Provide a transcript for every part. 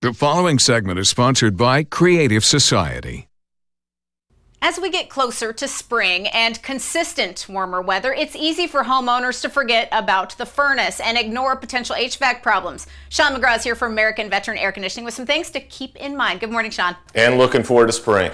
The following segment is sponsored by Creative Society. As we get closer to spring and consistent warmer weather, it's easy for homeowners to forget about the furnace and ignore potential HVAC problems. Sean McGraw is here from American Veteran Air Conditioning with some things to keep in mind. Good morning, Sean. And looking forward to spring.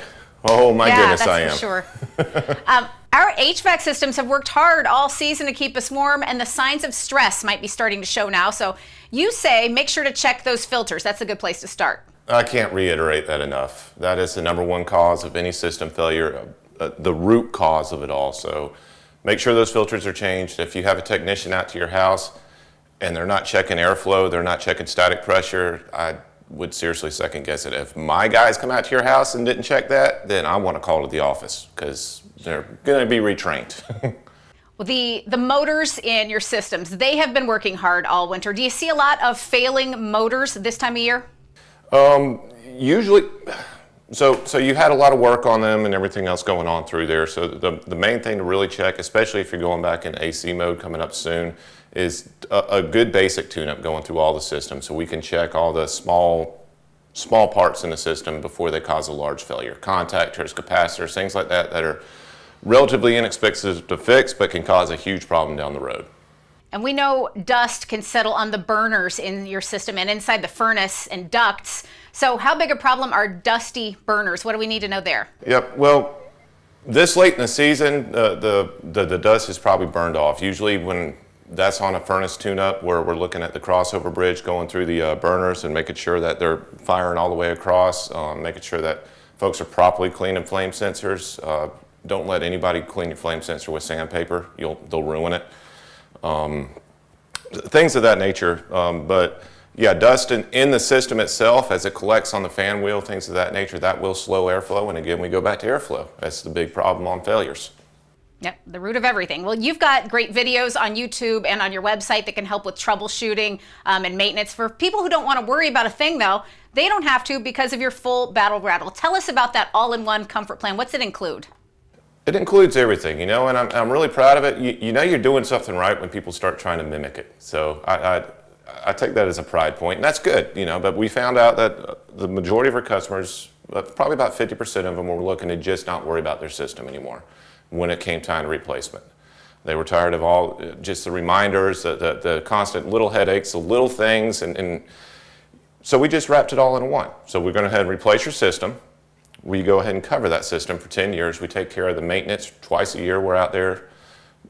Oh my goodness, I am. Yeah, that's for sure. Our HVAC systems have worked hard all season to keep us warm, and the signs of stress might be starting to show now. So you say make sure to check those filters. That's a good place to start. I can't reiterate that enough. That is the number one cause of any system failure, the root cause of it all. So make sure those filters are changed. If you have a technician out to your house and they're not checking airflow, they're not checking static pressure, I would seriously second guess it. If my guys come out to your house and didn't check that, then I want to call to the office because they're going to be retrained. Well, the motors in your systems, they have been working hard all winter. Do you see a lot of failing motors this time of year? Usually, so you had a lot of work on them and everything else going on through there. So the main thing to really check, especially if you're going back in AC mode coming up soon, is a good basic tune-up going through all the systems so we can check all the small parts in the system before they cause a large failure. Contactors, capacitors, things like that that are relatively inexpensive to fix but can cause a huge problem down the road. And we know dust can settle on the burners in your system and inside the furnace and ducts. So how big a problem are dusty burners? What do we need to know there? Yep, well, this late in the season, the dust is probably burned off. Usually when that's on a furnace tune-up where we're looking at the crossover bridge going through the burners and making sure that they're firing all the way across, making sure that folks are properly cleaning flame sensors. Don't let anybody clean your flame sensor with sandpaper. They'll ruin it. Things of that nature, but yeah, dust in the system itself as it collects on the fan wheel, things of that nature, that will slow airflow, and again we go back to airflow. That's the big problem on failures. Yep, the root of everything. Well, you've got great videos on YouTube and on your website that can help with troubleshooting and maintenance. For people who don't want to worry about a thing though, they don't have to because of your full battle rattle. Tell us about that all-in-one comfort plan. What's it include? It includes everything, and I'm really proud of it. You know you're doing something right when people start trying to mimic it. So I take that as a pride point, and that's good, but we found out that the majority of our customers, probably about 50% of them, were looking to just not worry about their system anymore when it came time to replacement. They were tired of all just the reminders, the constant little headaches, the little things, and so we just wrapped it all into one. So we're going to go ahead and replace your system. We go ahead and cover that system for 10 years. We take care of the maintenance twice a year. We're out there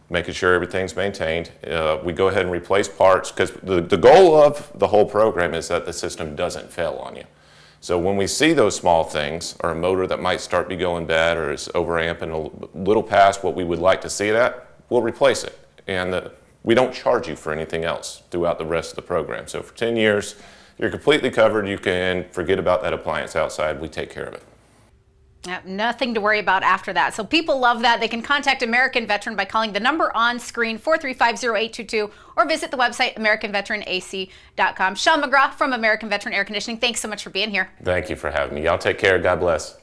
making sure everything's maintained. We go ahead and replace parts because the goal of the whole program is that the system doesn't fail on you. So when we see those small things, or a motor that might start be going bad or is overamping a little past what we would like to see that, we'll replace it. And we don't charge you for anything else throughout the rest of the program. So for 10 years, you're completely covered. You can forget about that appliance outside. We take care of it. Nothing to worry about after that. So people love that. They can contact American Veteran by calling the number on screen, 435-0822, or visit the website, AmericanVeteranAC.com. Sean McGraw from American Veteran Air Conditioning, thanks so much for being here. Thank you for having me. Y'all take care. God bless.